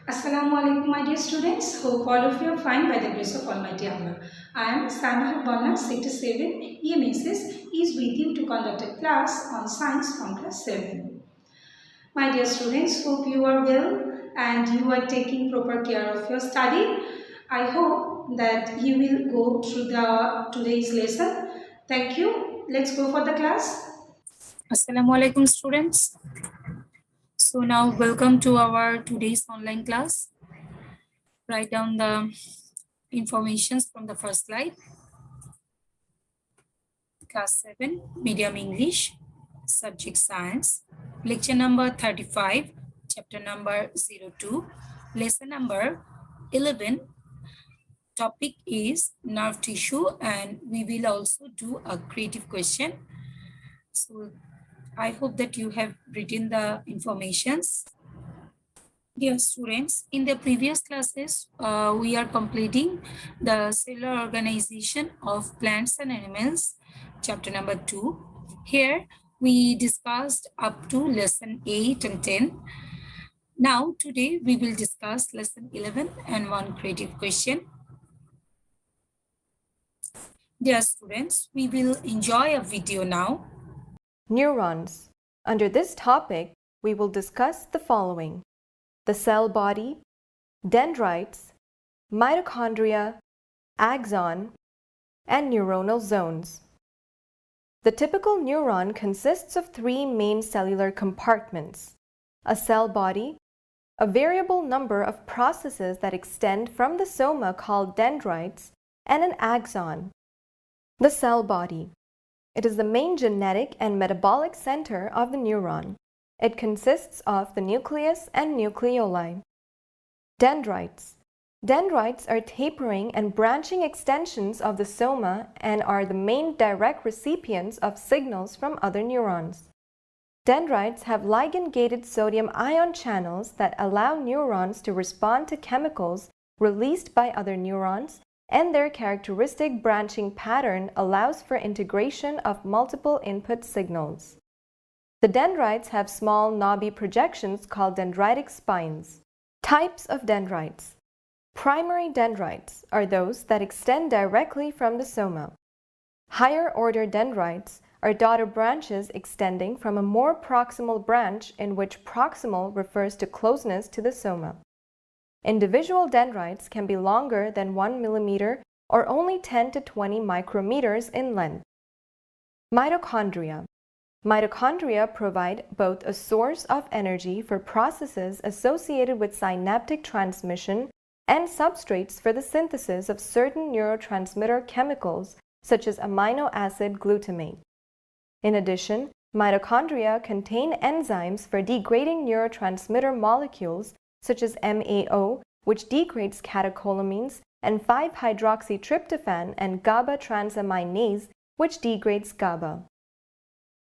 Assalamu alaikum, my dear students. Hope all of you are fine by the grace of Almighty Allah. I am Saima Bonna, Sector 7, EMSS, is with you to conduct a class on science from class 7. My dear students, hope you are well and you are taking proper care of your study. I hope that you will go through today's lesson. Thank you. Let's go for the class. Assalamu alaikum students. So now welcome to our today's online class. Write down the informations from the first slide. Class 7, Medium English, Subject Science, Lecture number 35, Chapter number 02, Lesson number 11. Topic is nerve tissue, and we will also do a creative question. So I hope that you have written the informations. Dear students, in the previous classes, we are completing the cellular organization of plants and animals, chapter number 2. Here, we discussed up to lesson 8 and 10. Now, today, we will discuss lesson 11 and one creative question. Dear students, we will enjoy a video now. Neurons. Under this topic, we will discuss the following: the cell body, dendrites, mitochondria, axon, and neuronal zones. The typical neuron consists of three main cellular compartments: a cell body, a variable number of processes that extend from the soma called dendrites, and an axon. The cell body. It is the main genetic and metabolic center of the neuron. It consists of the nucleus and nucleoli. Dendrites. Dendrites are tapering and branching extensions of the soma and are the main direct recipients of signals from other neurons. Dendrites have ligand-gated sodium ion channels that allow neurons to respond to chemicals released by other neurons, and their characteristic branching pattern allows for integration of multiple input signals. The dendrites have small knobby projections called dendritic spines. Types of dendrites. Primary dendrites are those that extend directly from the soma. Higher order dendrites are daughter branches extending from a more proximal branch, in which proximal refers to closeness to the soma. Individual dendrites can be longer than 1 millimeter or only 10 to 20 micrometers in length. Mitochondria. Mitochondria provide both a source of energy for processes associated with synaptic transmission and substrates for the synthesis of certain neurotransmitter chemicals such as amino acid glutamate. In addition, mitochondria contain enzymes for degrading neurotransmitter molecules such as MAO, which degrades catecholamines, and 5-hydroxytryptophan and GABA transaminase, which degrades GABA.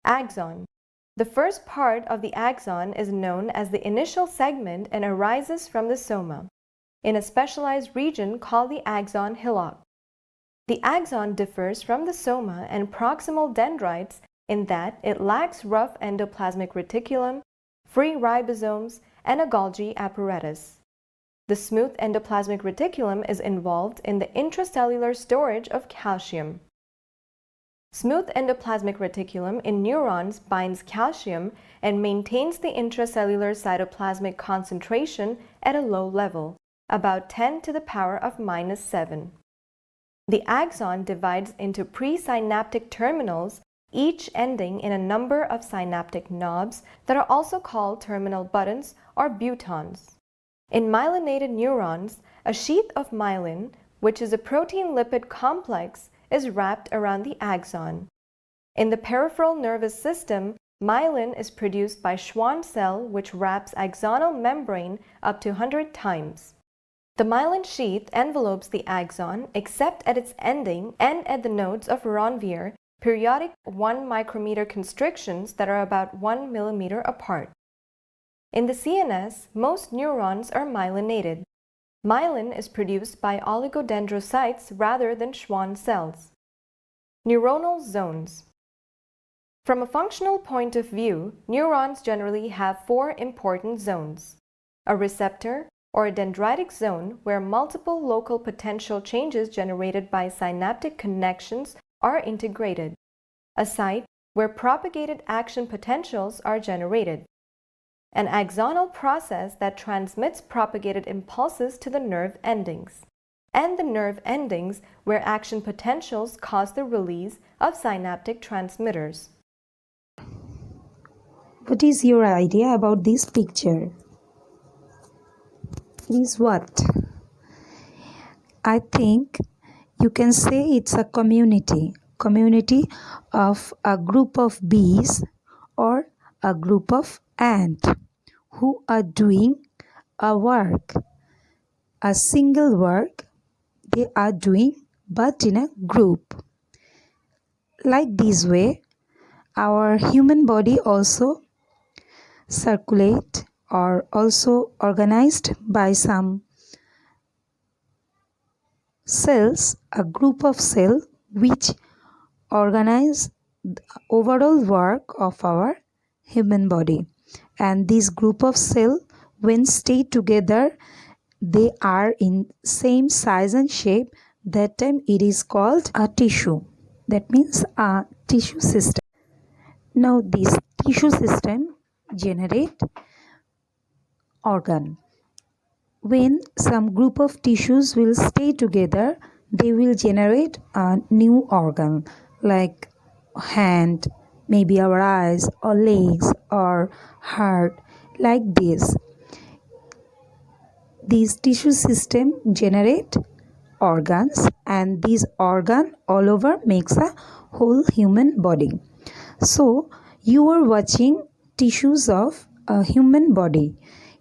Axon. The first part of the axon is known as the initial segment and arises from the soma, in a specialized region called the axon hillock. The axon differs from the soma and proximal dendrites in that it lacks rough endoplasmic reticulum, free ribosomes, and a Golgi apparatus. The smooth endoplasmic reticulum is involved in the intracellular storage of calcium. Smooth endoplasmic reticulum in neurons binds calcium and maintains the intracellular cytoplasmic concentration at a low level, about 10 to the power of -7. The axon divides into presynaptic terminals, each ending in a number of synaptic knobs that are also called terminal buttons or butons. In myelinated neurons, a sheath of myelin, which is a protein-lipid complex, is wrapped around the axon. In the peripheral nervous system, myelin is produced by Schwann cell, which wraps axonal membrane up to 100 times. The myelin sheath envelopes the axon except at its ending and at the nodes of Ranvier, periodic 1 micrometer constrictions that are about 1 millimeter apart. In the CNS, most neurons are myelinated. Myelin is produced by oligodendrocytes rather than Schwann cells. Neuronal zones. From a functional point of view, neurons generally have 4 important zones: a receptor, or a dendritic zone where multiple local potential changes generated by synaptic connections are integrated, a site where propagated action potentials are generated, an axonal process that transmits propagated impulses to the nerve endings, and the nerve endings where action potentials cause the release of synaptic transmitters. What is your idea about this picture? It is what? I think you can say it's a community of a group of bees or a group of ants who are doing a work, a single work they are doing but in a group. Like this way, our human body also circulate or also organized by some cells, a group of cells which organize the overall work of our human body. And this group of cells, when stay together, they are in same size and shape. That time it is called a tissue. That means a tissue system. Now this tissue system generate organ. When some group of tissues will stay together, they will generate a new organ like hand, maybe our eyes or legs or heart, like this. These tissue system generate organs, and this organ all over makes a whole human body. So you are watching tissues of a human body.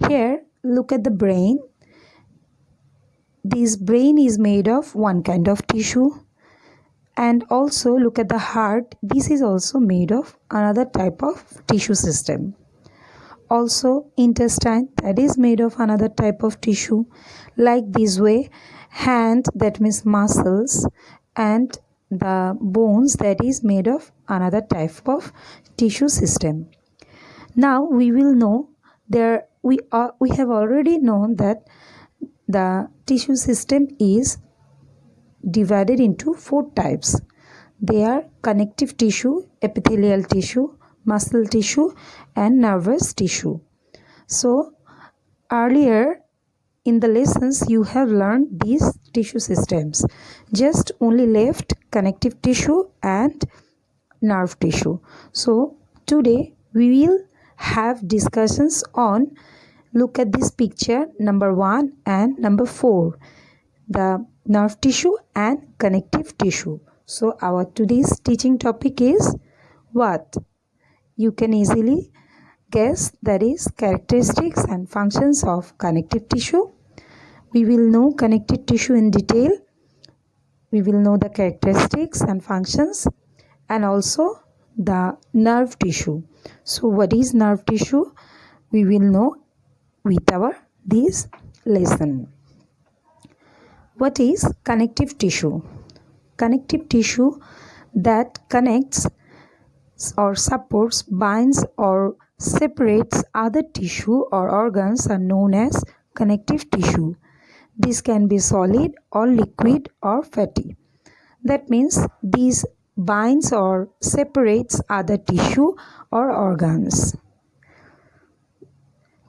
Here look at the brain. This brain is made of one kind of tissue, and also look at the heart. This is also made of another type of tissue system. Also intestine, that is made of another type of tissue. Like this way, hand, that means muscles, and the bones, that is made of another type of tissue system. Now we will know we have already known that the tissue system is divided into 4 types. They are connective tissue, epithelial tissue, muscle tissue, and nervous tissue. So earlier in the lessons you have learned these tissue systems. Just only left connective tissue and nerve tissue. So today we will have discussions on, look at this picture, number 1 and number 4, the nerve tissue and connective tissue. So our today's teaching topic is what? You can easily guess, that is characteristics and functions of connective tissue. We will know connective tissue in detail. We will know the characteristics and functions, and also the nerve tissue. So what is nerve tissue? We will know with our this lesson. What is connective tissue? Connective tissue that connects or supports, binds or separates other tissue or organs are known as connective tissue. This can be solid or liquid or fatty. That means these binds or separates other tissue or organs.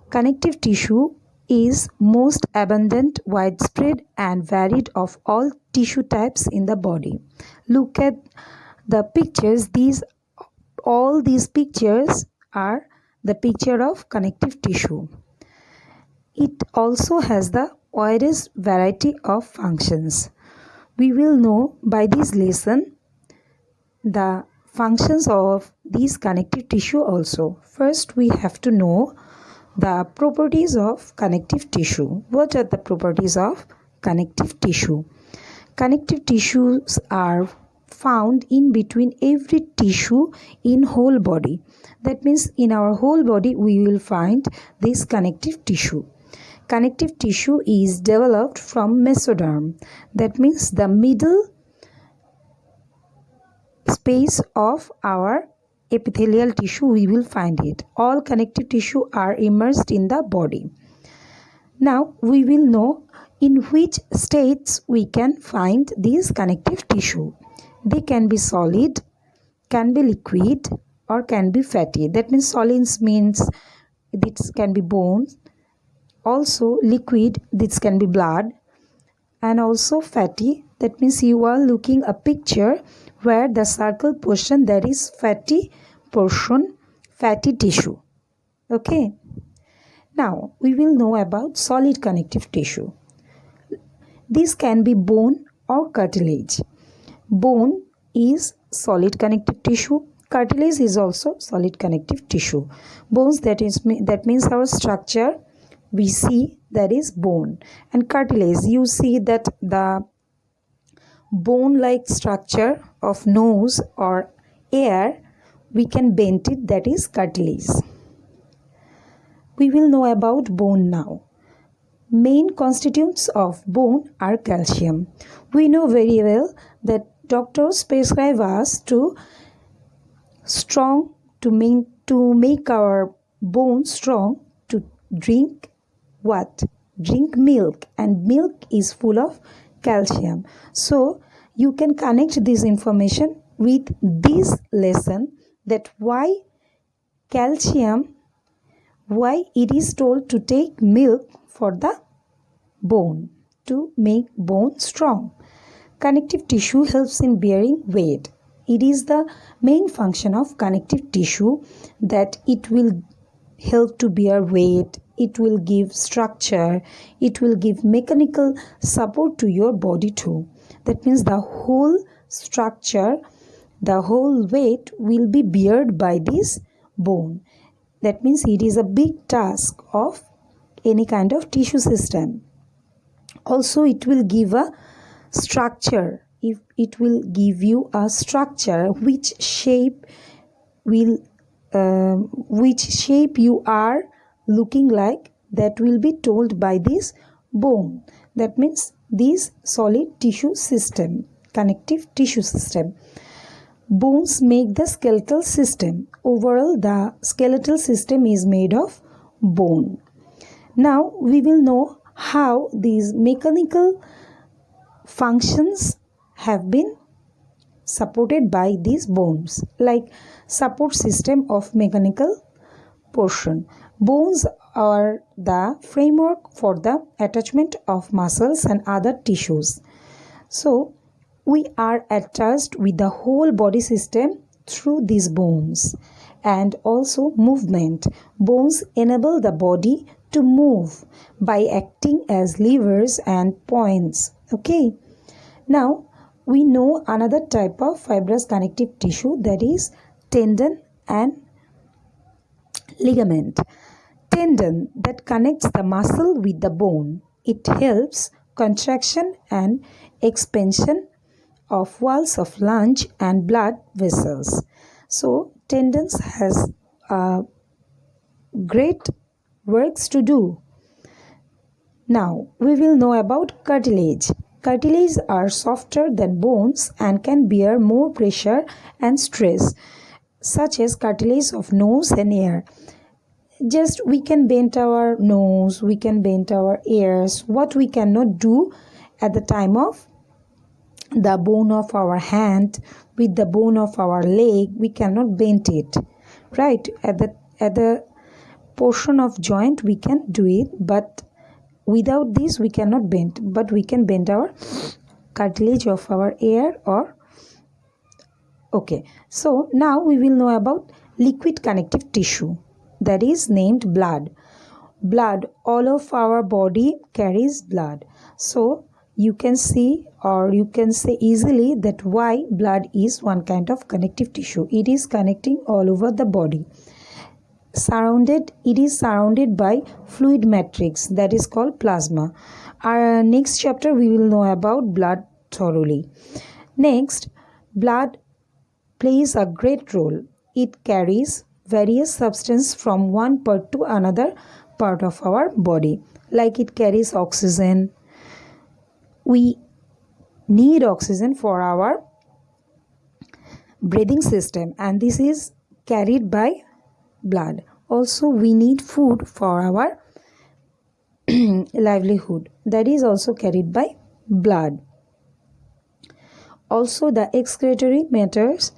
Connective tissue is most abundant, widespread and varied of all tissue types in the body. Look at the pictures. All these pictures are the picture of connective tissue. It also has the widest variety of functions. We will know by this lesson the functions of these connective tissue also. First, we have to know the properties of connective tissue. What are the properties of connective tissue? Connective tissues are found in between every tissue in whole body. That means in our whole body we will find this connective tissue. Connective tissue is developed from mesoderm. That means the middle space of our epithelial tissue we will find it. All connective tissue are immersed in the body. Now we will know in which states we can find these connective tissue. They can be solid, can be liquid, or can be fatty. That means solids means this can be bones. Also liquid, this can be blood. And also fatty, that means you are looking a picture where the circle portion, there is fatty portion, fatty tissue. Okay. Now we will know about solid connective tissue. This can be bone or cartilage. Bone is solid connective tissue. Cartilage is also solid connective tissue. Bones, that means our structure we see, that is bone, and cartilage, you see that the bone like structure of nose or ear, we can bend it, that is cartilage. We will know about bone now. Main constituents of bone are calcium. We know very well that doctors prescribe us to make our bone strong, to drink what? Drink milk, and milk is full of calcium. So you can connect this information with this lesson, that why it is told to take milk for the bone, to make bone strong. Connective tissue helps in bearing weight. It is the main function of connective tissue, that it will help to bear weight, it will give structure, it will give mechanical support to your body too. That means the whole structure, the whole weight will be bared by this bone. That means it is a big task of any kind of tissue system. Also it will give a structure. If it will give you a structure, which shape you are looking like, that will be told by this bone. That means this solid tissue system, connective tissue system. Bones make the skeletal system. Overall, the skeletal system is made of bone. Now we will know how these mechanical functions have been supported by these bones, like support system of mechanical portion. Bones are the framework for the attachment of muscles and other tissues. So we are attached with the whole body system through these bones. And also movement. Bones enable the body to move by acting as levers and points. Okay. Now we know another type of fibrous connective tissue, that is tendon and ligament. Tendon, that connects the muscle with the bone. It helps contraction and expansion of walls of lungs and blood vessels. So tendons has great works to do. Now we will know about cartilage. Cartilage are softer than bones and can bear more pressure and stress, such as cartilage of nose and ear. Just we can bend our nose, we can bend our ears. What we cannot do at the time of the bone of our hand, with the bone of our leg, we cannot bend it, right? At the portion of joint we can do it, but without this we cannot bend. But we can bend our cartilage of our ear or okay. So now we will know about liquid connective tissue, that is named blood. Blood, all of our body carries blood. So you can see, or you can say easily, that why blood is one kind of connective tissue. It is connecting all over the body. It is surrounded by fluid matrix, that is called plasma. Our next chapter we will know about blood thoroughly. Next, blood plays a great role. It carries various substances from one part to another part of our body. Like it carries oxygen. We need oxygen for our breathing system, and this is carried by blood. Also we need food for our livelihood, that is also carried by blood. Also the excretory matters,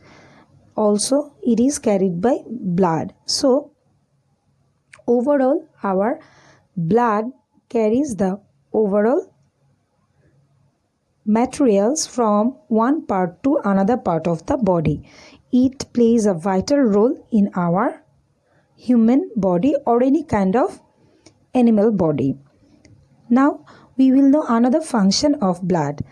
also it is carried by blood. So overall our blood carries the overall materials from one part to another part of the body. It plays a vital role in our human body or any kind of animal body. Now we will know another function of blood.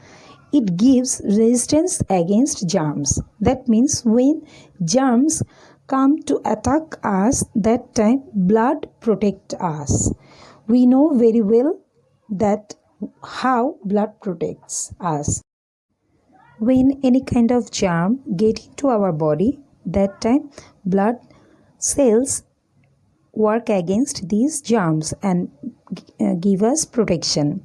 It gives resistance against germs. That means when germs come to attack us, that time blood protects us. We know very well that how blood protects us. When any kind of germ get into our body, that time blood cells work against these germs and give us protection.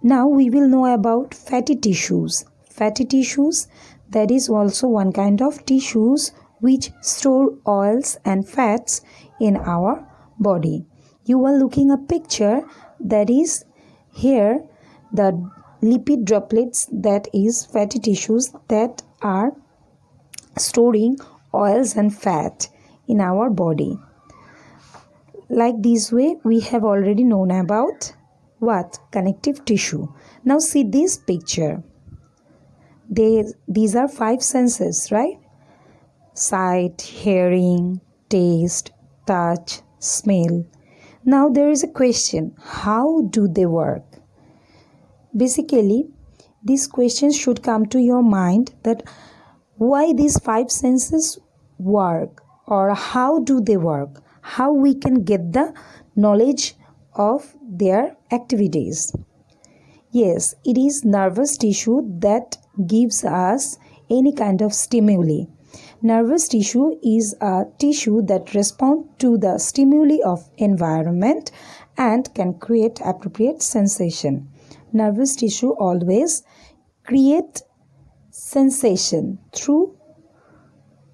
Now we will know about fatty tissues. Fatty tissues, that is also one kind of tissues which store oils and fats in our body. You are looking a picture, that is here the lipid droplets, that is fatty tissues that are storing oils and fat in our body. Like this way we have already known about what? Connective tissue. Now see this picture. These are 5 senses, right? Sight, hearing, taste, touch, smell. Now there is a question, how do they work? Basically, this question should come to your mind, that why these 5 senses work, or how do they work? How we can get the knowledge of their activities. Yes, it is nervous tissue that gives us any kind of stimuli. Nervous tissue is a tissue that responds to the stimuli of environment and can create appropriate sensation. Nervous tissue always create sensation through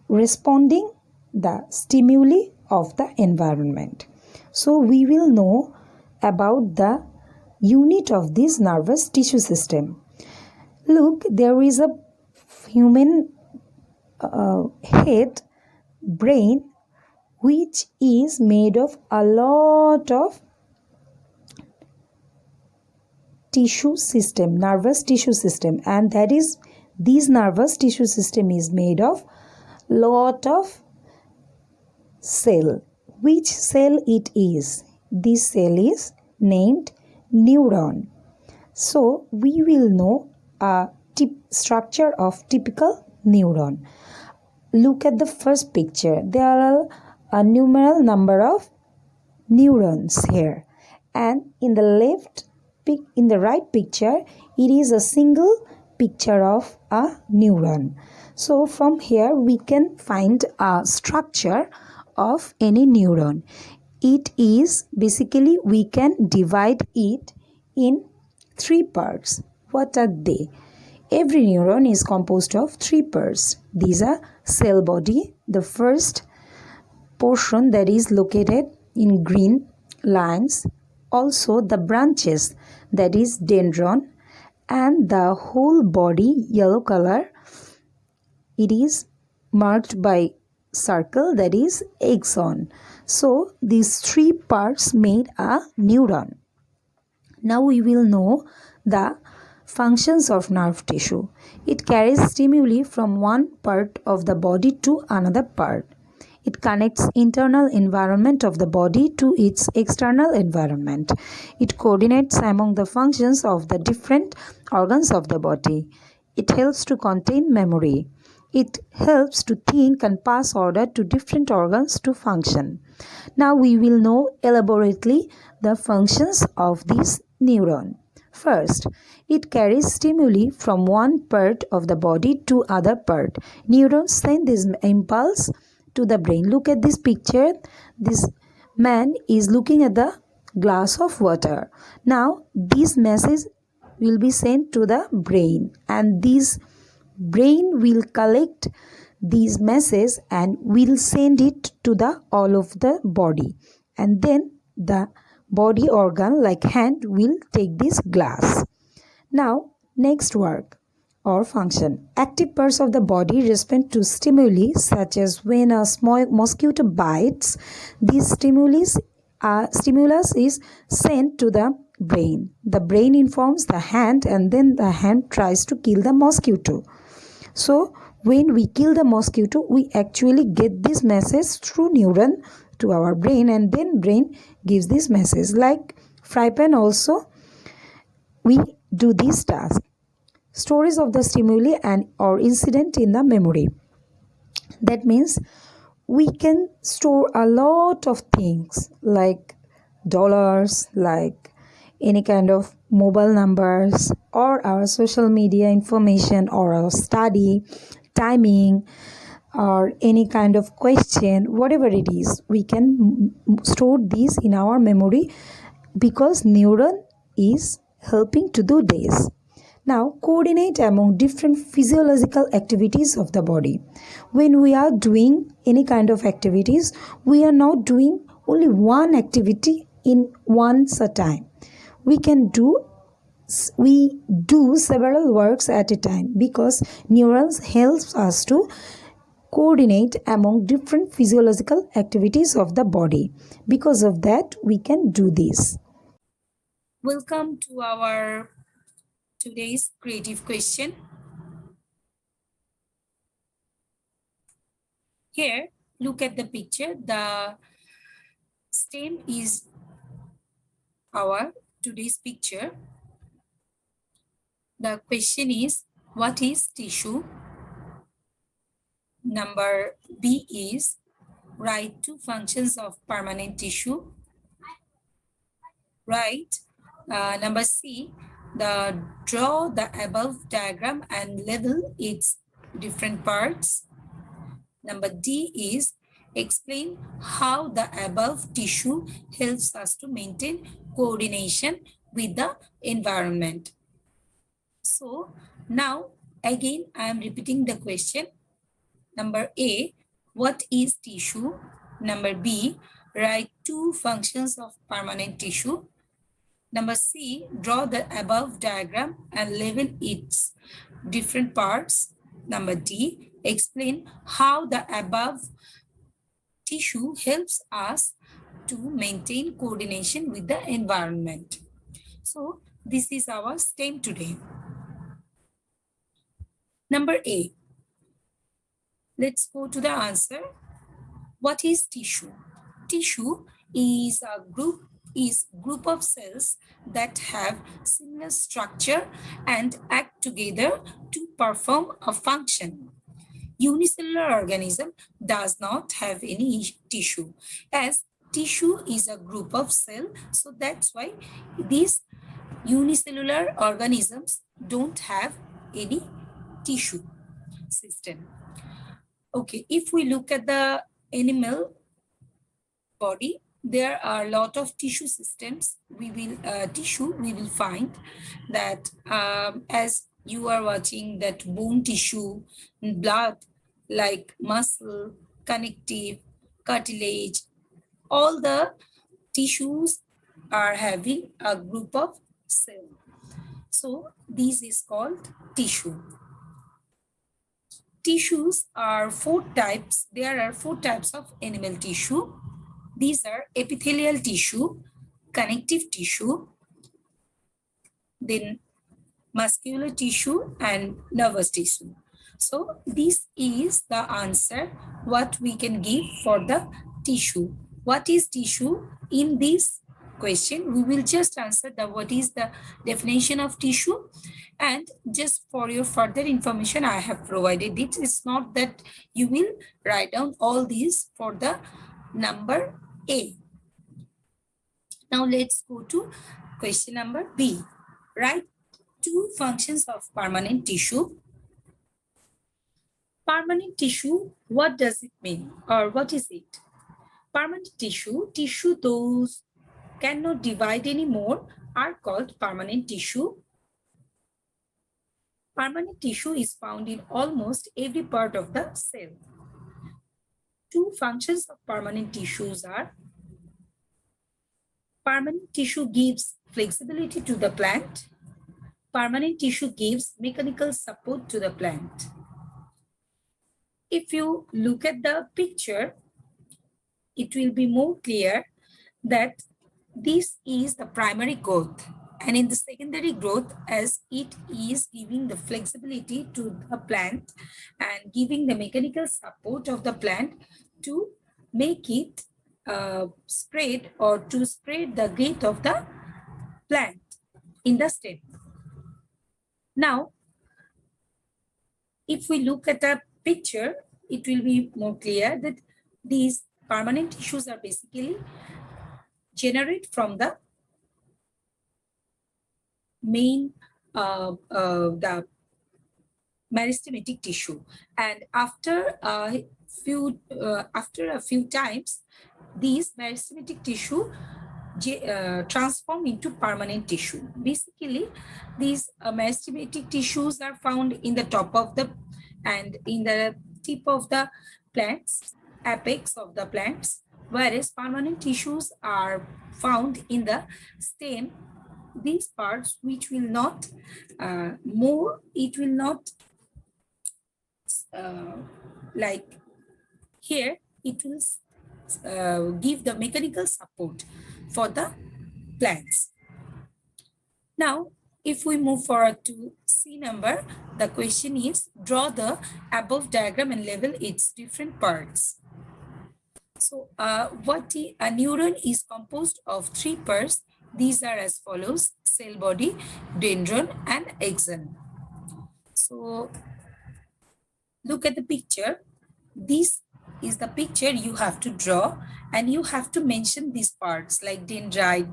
responding the stimuli of the environment. So we will know about the unit of this nervous tissue system. Look, there is a human head, brain, which is made of a lot of tissue system, nervous tissue system, and that is this nervous tissue system is made of lot of cell. Which cell it is? This cell is named neuron. So we will know a structure of typical neuron. Look at the first picture. There are a numeral number of neurons here, and in the right picture it is a single picture of a neuron. So from here we can find a structure of any neuron. It is basically, we can divide it in 3 parts. What are they? Every neuron is composed of 3 parts. These are cell body, the first portion that is located in green lines, also the branches, that is dendron, and the whole body yellow color, it is marked by circle, that is axon. So these 3 parts made a neuron. Now we will know the functions of nerve tissue. It carries stimuli from one part of the body to another part. It connects internal environment of the body to its external environment. It coordinates among the functions of the different organs of the body. It helps to contain memory. It helps to think and pass order to different organs to function. Now we will know elaborately the functions of this neuron. First, it carries stimuli from one part of the body to other part. Neurons send this impulse to the brain. Look at this picture. This man is looking at the glass of water. Now this message will be sent to the brain, and this brain will collect these messages and will send it to the all of the body, and then the body organ like hand will take this glass. Now, next work or function. Active parts of the body respond to stimuli such as when a small mosquito bites. This stimulus is sent to the brain. The brain informs the hand and then the hand tries to kill the mosquito. So, when we kill the mosquito, we actually get this message through neuron to our brain and then brain gives this message. Like fry pan also, we do this task. Stories of the stimuli and or incident in the memory. That means we can store a lot of things like dollars, like any kind of mobile numbers or our social media information or our study, timing, or any kind of question, whatever it is, we can store these in our memory because neuron is helping to do this. Now, coordinate among different physiological activities of the body. When we are doing any kind of activities, we are not doing only one activity in once a time. We do several works at a time because neurons helps us to coordinate among different physiological activities of the body. Because of that, we can do this. Welcome to our today's creative question. Here, look at the picture. The stem is our today's picture. The question is, what is tissue? Number B is, write 2 functions of permanent tissue. Right. Number C, draw the above diagram and label its different parts. Number D is, explain how the above tissue helps us to maintain coordination with the environment. So now again I am repeating the question. Number A, what is tissue? Number B, write 2 functions of permanent tissue. Number C, draw the above diagram and label its different parts. Number D, explain how the above tissue helps us to maintain coordination with the environment. So this is our STEM today. Number A, let's go to the answer. What is tissue? Tissue is a group of cells that have similar structure and act together to perform a function. Unicellular organism does not have any tissue, as tissue is a group of cells, so that's why these unicellular organisms don't have any tissue system. Okay, if we look at the animal body, there are a lot of tissue systems. We will find that as you are watching that bone tissue, blood, like muscle, connective, cartilage, all the tissues are having a group of cells. So this is called tissue. Tissues are 4 types. There are 4 types of animal tissue. These are epithelial tissue, connective tissue, then muscular tissue and nervous tissue. So this is the answer what we can give for the tissue. What is tissue? In this question, we will just answer what is the definition of tissue, and just for your further information, I have provided it. It's not that you will write down all these for the number A. Now let's go to question number B. Write 2 functions of permanent tissue. Permanent tissue, what does it mean, or what is it? Permanent tissue those cannot divide anymore are called permanent tissue. Permanent tissue is found in almost every part of the cell. 2 functions of permanent tissues are Permanent tissue gives flexibility to the plant. Permanent tissue gives mechanical support to the plant. If you look at the picture, it will be more clear that this is the primary growth, and in the secondary growth, as it is giving the flexibility to the plant and giving the mechanical support of the plant to make it spread, or to spread the growth of the plant in the stem. Now, if we look at the picture, it will be more clear that these permanent tissues are basically generated from the main the meristematic tissue, and after a few times, these meristematic tissue transform into permanent tissue. Basically, these meristematic tissues are found in the top of the and in the tip of the plants, apex of the plants, whereas permanent tissues are found in the stem. These parts which will not it will not like here, it will give the mechanical support for the plants. Now, if we move forward to C number, the question is draw the above diagram and label its different parts. So a neuron is composed of 3 parts. These are as follows: cell body, dendron, and axon. So look at the picture. This is the picture you have to draw, and you have to mention these parts like dendrite,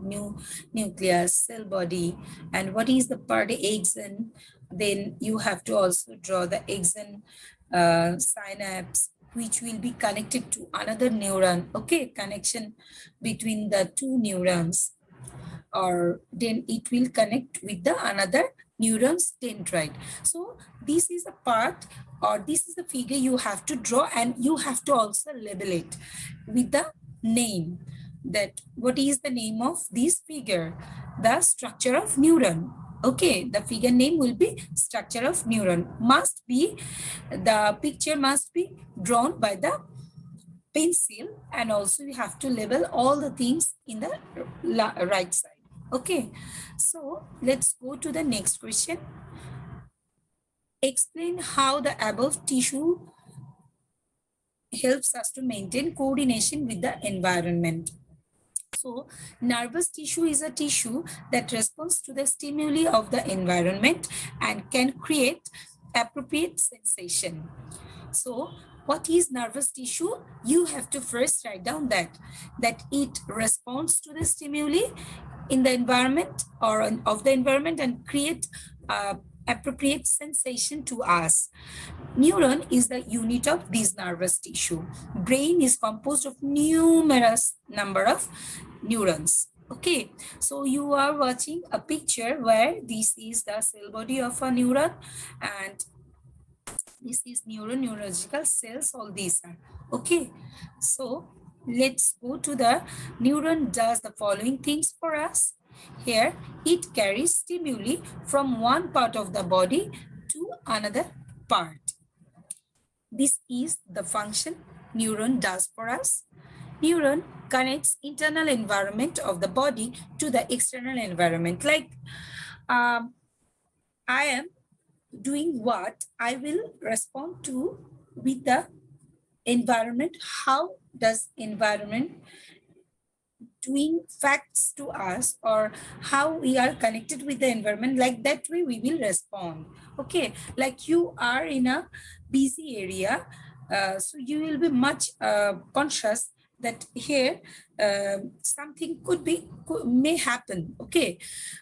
nucleus, cell body, and what is the part axon. Then you have to also draw the axon synapse, which will be connected to another neuron. Okay, connection between the 2 neurons, or then it will connect with the another neurons dendrite. So this is a part, or this is the figure you have to draw, and you have to also label it with the name. That what is the name of this figure? The structure of neuron. Okay, the figure name will be structure of neuron. Must be, the picture must be drawn by the pencil, and also you have to label all the things in the right side. Okay, so let's go to the next question. Explain how the above tissue helps us to maintain coordination with the environment. So, nervous tissue is a tissue that responds to the stimuli of the environment and can create appropriate sensation. So, what is nervous tissue? You have to first write down that it responds to the stimuli in the environment or of the environment and create appropriate sensation to us. Neuron is the unit of this nervous tissue. Brain is composed of numerous number of neurons. Okay, so you are watching a picture where this is the cell body of a neuron, and this is neurological cells, all these are. Okay, so let's go to the neuron does the following things for us. Here, it carries stimuli from one part of the body to another part. This is the function neuron does for us. Neuron connects internal environment of the body to the external environment. Like I am doing what, I will respond to with the environment. How does environment doing facts to us, or how we are connected with the environment, like that way we will respond. Okay, like you are in a busy area, so you will be much conscious that here something may happen. Okay,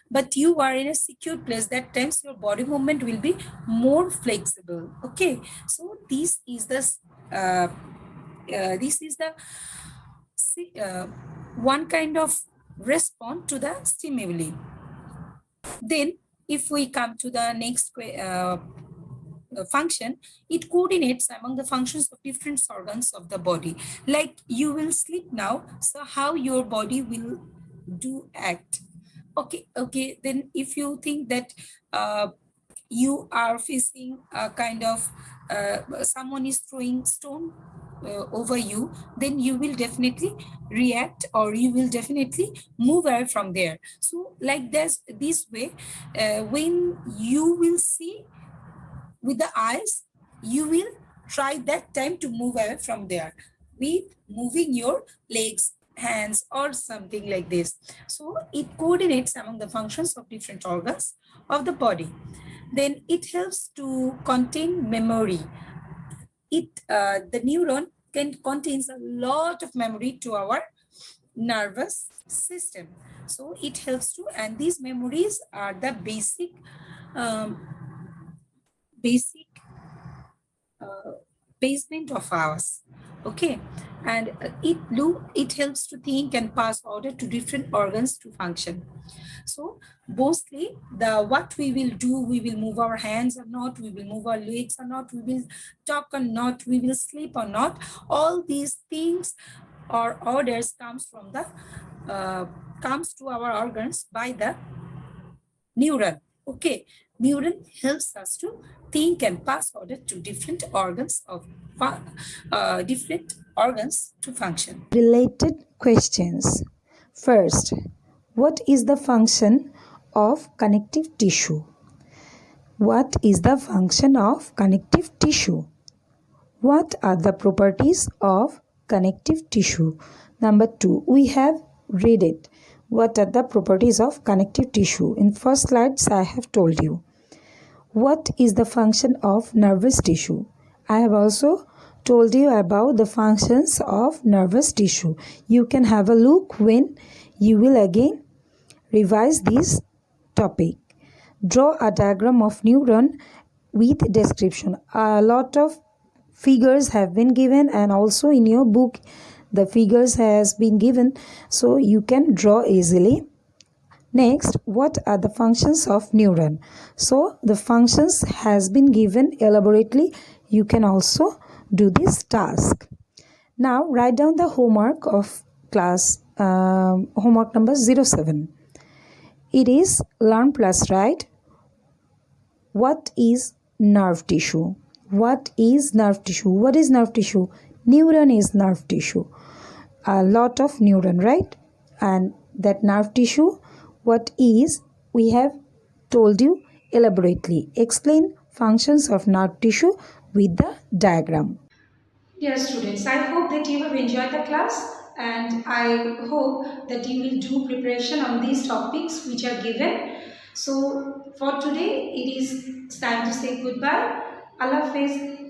but you are in a secure place, that times your body movement will be more flexible. Okay, so this is the one kind of response to the stimuli. Then if we come to the next function, it coordinates among the functions of different organs of the body. Like you will sleep now, so how your body will do act. Okay, then if you think that you are facing a kind of someone is throwing stone over you, then you will definitely react, or you will definitely move away from there. So like this way, when you will see with the eyes, you will try that time to move away from there with moving your legs, hands, or something like this. So it coordinates among the functions of different organs of the body. Then it helps to contain memory. The neuron can contains a lot of memory to our nervous system. So it helps to, and these memories are the um, basic basement of ours. Okay, and it helps to think and pass order to different organs to function. So mostly what we will do, we will move our hands or not, we will move our legs or not, we will talk or not, we will sleep or not, all these things or orders comes to our organs by the neuron. Okay, neuron helps us to think and pass order to different organs to function. Related questions. First, what is the function of connective tissue? What is the function of connective tissue? What are the properties of connective tissue? Number 2, we have read it. What are the properties of connective tissue? In first slides, I have told you. What is the function of nervous tissue? I have also told you about the functions of nervous tissue. You can have a look when you will again revise this topic. Draw a diagram of neuron with description. A lot of figures have been given, and also in your book the figures has been given, so you can draw easily. Next, what are the functions of neuron? So the functions has been given elaborately. You can also do this task. Now write down the homework of class homework number 07. It is learn plus write. What is nerve tissue? What is nerve tissue? What is nerve tissue? Neuron is nerve tissue. A lot of neuron, right? And that nerve tissue, what is, we have told you elaborately. Explain functions of nerve tissue with the diagram. Dear students, I hope that you have enjoyed the class, and I hope that you will do preparation on these topics which are given. So for today, it is time to say goodbye. Allah Hafiz.